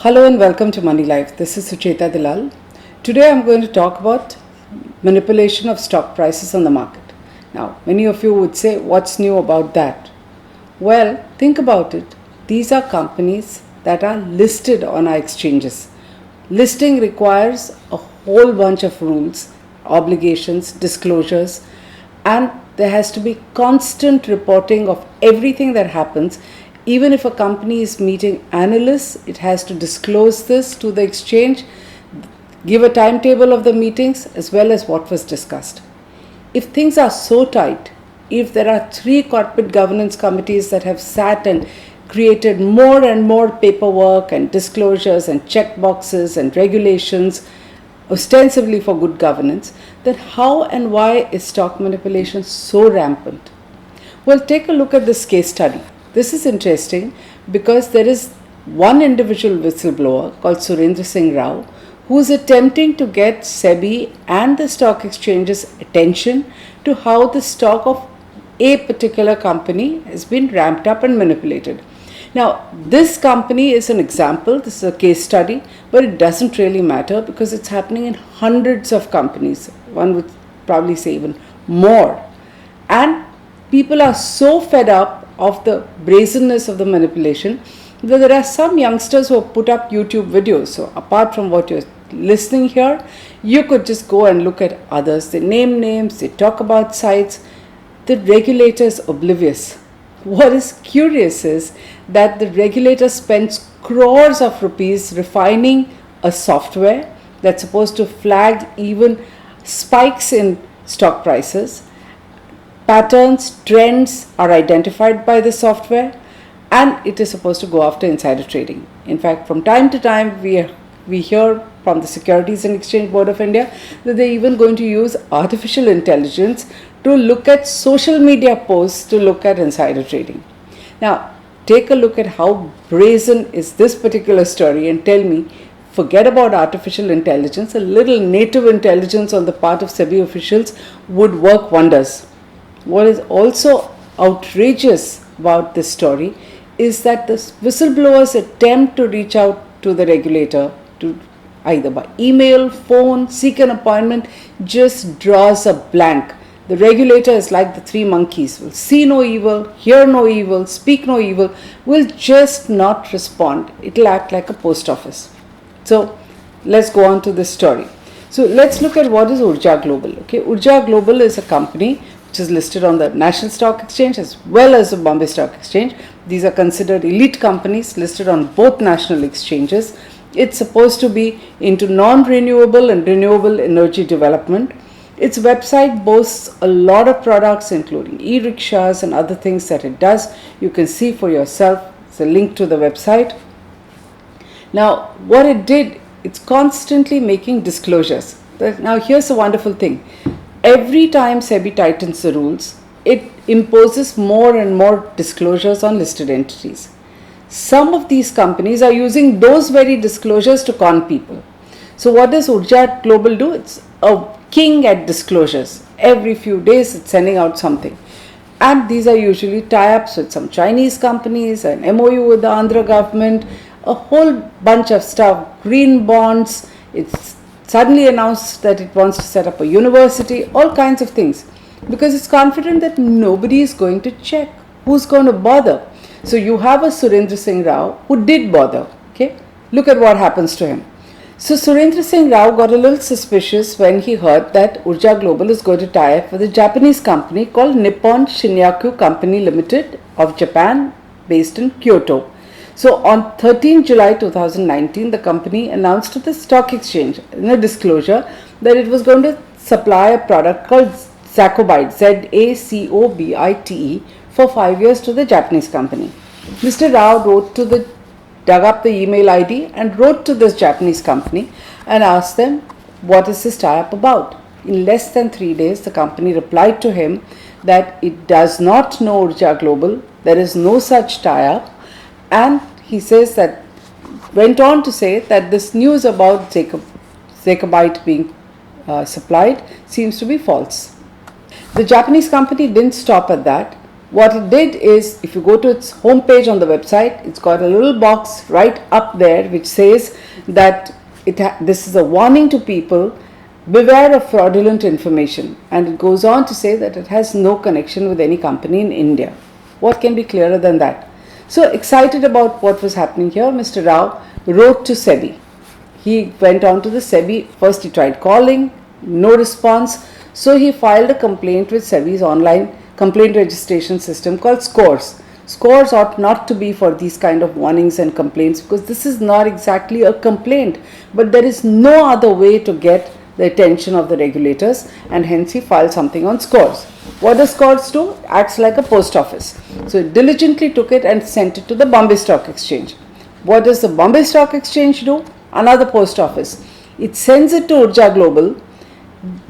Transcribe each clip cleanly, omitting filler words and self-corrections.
Hello and welcome to Moneylife. This is Sucheta Dalal. Today I'm going to talk about manipulation of stock prices on the market. Now, many of you would say, what's new about that? Well, think about it. These are companies that are listed on our exchanges. Listing requires a whole bunch of rules, obligations, disclosures, and there has to be constant reporting of everything that happens. Even if a company is meeting analysts, it has to disclose this to the exchange, give a timetable of the meetings as well as what was discussed. If things are so tight, if there are 3 corporate governance committees that have sat and created more and more paperwork and disclosures and check boxes and regulations, ostensibly for good governance, then how and why is stock manipulation so rampant? Well, take a look at this case study. This is interesting because there is one individual whistleblower called Surendra Singh Rao who is attempting to get SEBI and the stock exchange's attention to how the stock of a particular company has been ramped up and manipulated. Now, this company is an example, this is a case study, but it doesn't really matter because it's happening in hundreds of companies. One would probably say even more. And people are so fed up of the brazenness of the manipulation that there are some youngsters who have put up YouTube videos. So apart from what you're listening here, you could just go and look at others. They name names, they talk about sites. The regulator is oblivious. What is curious is that the regulator spends crores of rupees refining a software that's supposed to flag even spikes in stock prices. Patterns, trends are identified by the software, and it is supposed to go after insider trading. In fact, from time to time, we hear from the Securities and Exchange Board of India that they're even going to use artificial intelligence to look at social media posts to look at insider trading. Now, take a look at how brazen is this particular story and tell me, forget about artificial intelligence, a little native intelligence on the part of SEBI officials would work wonders. What is also outrageous about this story is that the whistleblowers attempt to reach out to the regulator to either by email, phone, seek an appointment, just draws a blank. The regulator is like the 3 monkeys, will see no evil, hear no evil, speak no evil, will just not respond. It will act like a post office. So let's go on to this story. So let's look at what is Urja Global. Okay, Urja Global is a company which is listed on the National Stock Exchange as well as the Bombay Stock Exchange. These are considered elite companies listed on both national exchanges. It's supposed to be into non-renewable and renewable energy development. Its website boasts a lot of products including e-rickshaws and other things that it does. You can see for yourself. There's a link to the website. Now, what it did, it's constantly making disclosures. Now, here's a wonderful thing. Every time SEBI tightens the rules, it imposes more and more disclosures on listed entities. Some of these companies are using those very disclosures to con people. So what does Urja Global do? It's a king at disclosures. Every few days it's sending out something. And these are usually tie-ups with some Chinese companies, an MOU with the Andhra government, a whole bunch of stuff, green bonds. It's suddenly announced that it wants to set up a university, all kinds of things, because it's confident that nobody is going to check. Who's going to bother? So you have a Surendra Singh Rao who did bother. Okay, look at what happens to him. So Surendra Singh Rao got a little suspicious when he heard that Urja Global is going to tie up with a Japanese company called Nippon Shinyaku Company Limited of Japan, based in Kyoto. So on 13 July 2019, the company announced to the stock exchange in a disclosure that it was going to supply a product called Zacobite, Zacobite, for 5 years to the Japanese company. Mr. Rao dug up the email ID and wrote to this Japanese company and asked them, what is this tie-up about? In less than 3 days, the company replied to him that it does not know Urja Global, there is no such tie-up, and he says that, went on to say that this news about Zacobite being supplied seems to be false. The Japanese company didn't stop at that. What it did is, if you go to its homepage on the website, it's got a little box right up there which says that this is a warning to people, beware of fraudulent information, and it goes on to say that it has no connection with any company in India. What can be clearer than that? So excited about what was happening here, Mr. Rao wrote to SEBI. He went on to the SEBI. First he tried calling, no response. So he filed a complaint with SEBI's online complaint registration system called SCORES. SCORES ought not to be for these kind of warnings and complaints, because this is not exactly a complaint, but there is no other way to get the attention of the regulators, and hence he filed something on SCORES. What does SCORES do? It acts like a post office. So it diligently took it and sent it to the Bombay Stock Exchange. What does the Bombay Stock Exchange do? Another post office. It sends it to Urja Global.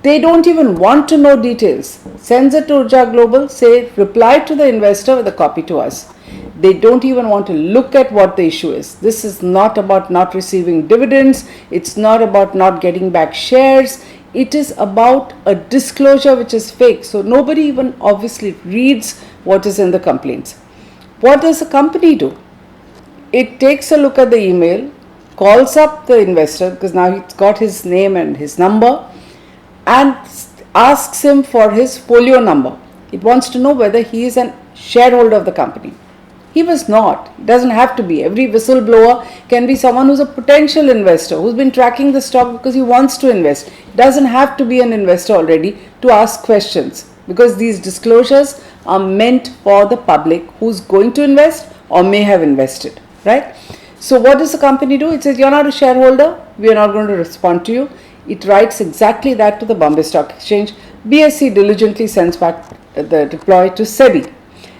They don't even want to know details. Sends it to Urja Global, say reply to the investor with a copy to us. They don't even want to look at what the issue is. This is not about not receiving dividends. It's not about not getting back shares. It is about a disclosure which is fake. So nobody even obviously reads what is in the complaints. What does the company do? It takes a look at the email, calls up the investor, because now it's got his name and his number, and asks him for his folio number. It wants to know whether he is a shareholder of the company. He was not. It doesn't have to be. Every whistleblower can be someone who's a potential investor, who's been tracking the stock because he wants to invest. It doesn't have to be an investor already to ask questions, because these disclosures are meant for the public who's going to invest or may have invested, right? So what does the company do? It says, you're not a shareholder, we are not going to respond to you. It writes exactly that to the Bombay Stock Exchange. BSE diligently sends back the reply to SEBI.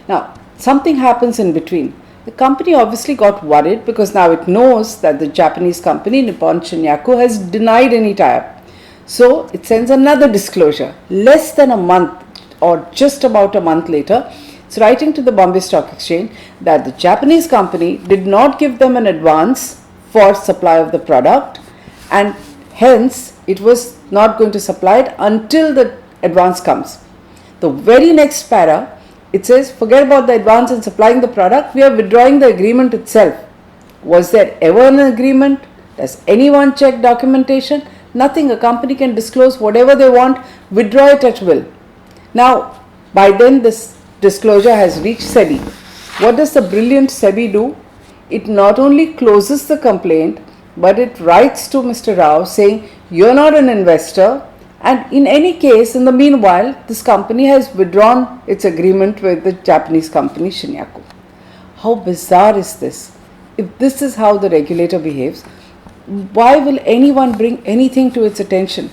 Now, something happens in between. The company obviously got worried, because now it knows that the Japanese company Nippon Shinyaku has denied any tie-up. So it sends another disclosure. Less than a month, or just about a month later, it's writing to the Bombay Stock Exchange that the Japanese company did not give them an advance for supply of the product, and hence it was not going to supply it until the advance comes. The very next para, it says, forget about the advance in supplying the product, we are withdrawing the agreement itself. Was there ever an agreement? Does anyone check documentation? Nothing. A company can disclose whatever they want, withdraw it at will. Now, by then this disclosure has reached SEBI. What does the brilliant SEBI do? It not only closes the complaint, but it writes to Mr. Rao saying, you're not an investor, and in any case, in the meanwhile, this company has withdrawn its agreement with the Japanese company Shinyaku. How bizarre is this? If this is how the regulator behaves, why will anyone bring anything to its attention?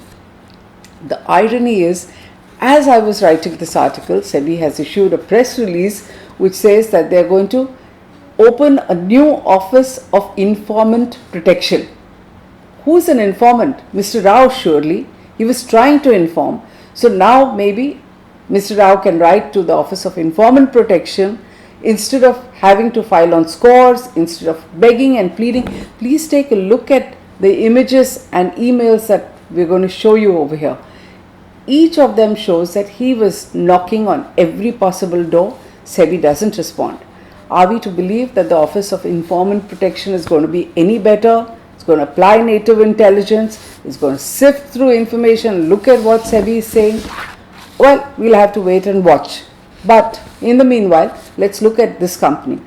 The irony is, as I was writing this article, SEBI has issued a press release which says that they are going to open a new office of informant protection. Who's an informant? Mr. Rao, surely. He was trying to inform. So now maybe Mr. Rao can write to the Office of Informant Protection, instead of having to file on SCORES, instead of begging and pleading. Please take a look at the images and emails that we're going to show you over here. Each of them shows that he was knocking on every possible door. SEBI doesn't respond. Are we to believe that the Office of Informant Protection is going to be any better? It's going to apply native intelligence. It's going to sift through information, look at what SEBI is saying. Well, we'll have to wait and watch. But in the meanwhile, let's look at this company.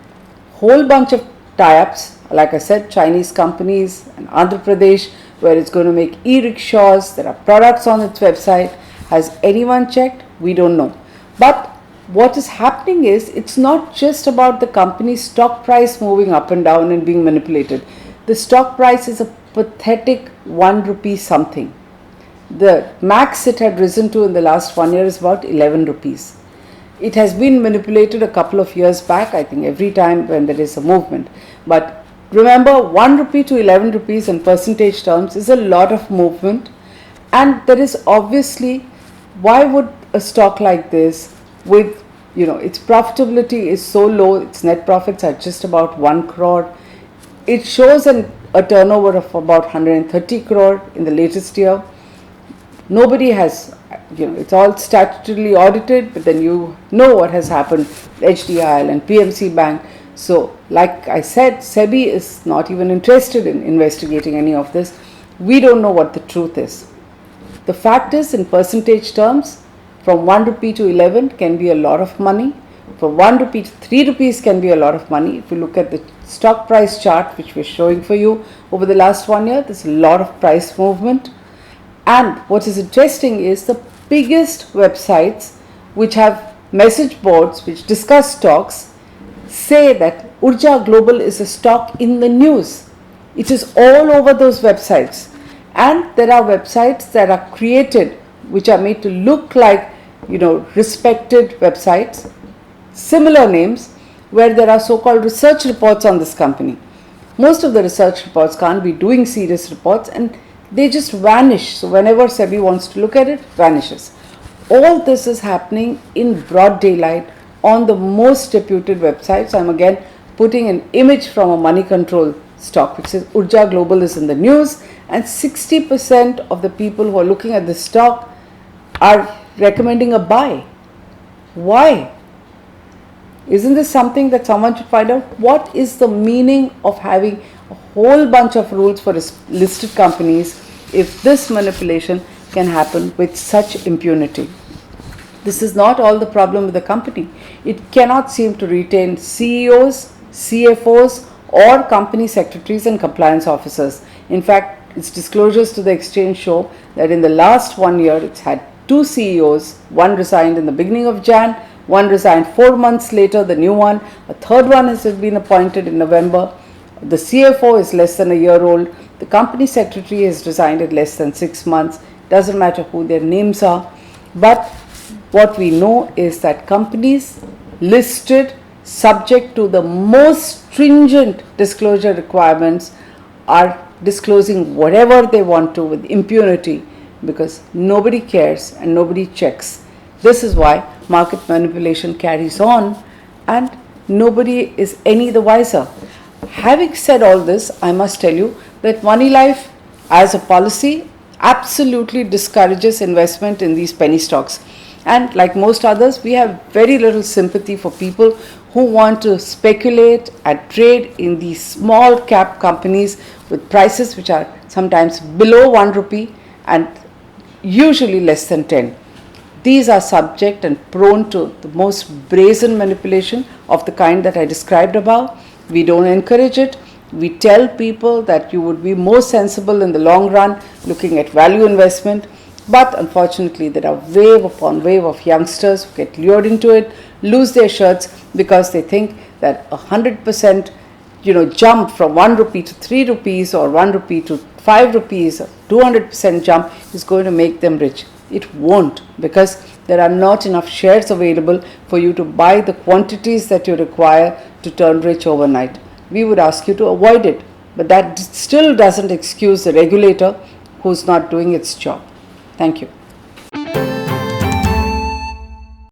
Whole bunch of tie-ups, like I said, Chinese companies and Andhra Pradesh, where it's going to make e-rickshaws. There are products on its website. Has anyone checked? We don't know. But what is happening is, it's not just about the company's stock price moving up and down and being manipulated. The stock price is a pathetic 1 rupee something. The max it had risen to in the last 1 year is about 11 rupees. It has been manipulated a couple of years back, I think every time when there is a movement. But remember, 1 rupee to 11 rupees in percentage terms is a lot of movement. And there is obviously, why would a stock like this, with, its profitability is so low, its net profits are just about 1 crore. It shows a turnover of about 130 crore in the latest year. Nobody has, it's all statutorily audited, but then you know what has happened, HDIL and PMC Bank. So, like I said, SEBI is not even interested in investigating any of this. We don't know what the truth is. The fact is, in percentage terms, from 1 rupee to 11 can be a lot of money. From 1 rupee to 3 rupees can be a lot of money. If you look at the stock price chart, which we're showing for you over the last 1 year, there's a lot of price movement. And what is interesting is the biggest websites which have message boards which discuss stocks say that Urja Global is a stock in the news. It is all over those websites. And there are websites that are created which are made to look like, respected websites, similar names, where there are so-called research reports on this company. Most of the research reports can't be doing serious reports and they just vanish. So whenever SEBI wants to look at it, vanishes. All this is happening in broad daylight on the most reputed websites. I'm again putting an image from a money control stock which says Urja Global is in the news, and 60% of the people who are looking at this stock are recommending a buy. Why? Isn't this something that someone should find out? What is the meaning of having a whole bunch of rules for listed companies if this manipulation can happen with such impunity? This is not all the problem with the company. It cannot seem to retain CEOs, CFOs, or company secretaries and compliance officers. In fact, its disclosures to the exchange show that in the last 1 year, it's had 2 CEOs. One resigned in the beginning of Jan, one resigned 4 months later, the new one. A third one has been appointed in November. The CFO is less than a year old. The company secretary has resigned in less than 6 months. Doesn't matter who their names are. But what we know is that companies listed subject to the most stringent disclosure requirements are disclosing whatever they want to with impunity, because nobody cares and nobody checks. This is why market manipulation carries on and nobody is any the wiser. Having said all this, I must tell you that Moneylife as a policy absolutely discourages investment in these penny stocks. And like most others, we have very little sympathy for people who want to speculate and trade in these small cap companies with prices which are sometimes below 1 rupee and usually less than 10. These are subject and prone to the most brazen manipulation of the kind that I described above. We don't encourage it. We tell people that you would be more sensible in the long run looking at value investment. But unfortunately, there are wave upon wave of youngsters who get lured into it, lose their shirts because they think that 100% jump from 1 rupee to 3 rupees or 1 rupee to 5 rupees, 200% jump is going to make them rich. It won't, because there are not enough shares available for you to buy the quantities that you require to turn rich overnight. We would ask you to avoid it, but that still doesn't excuse the regulator who's not doing its job. Thank you.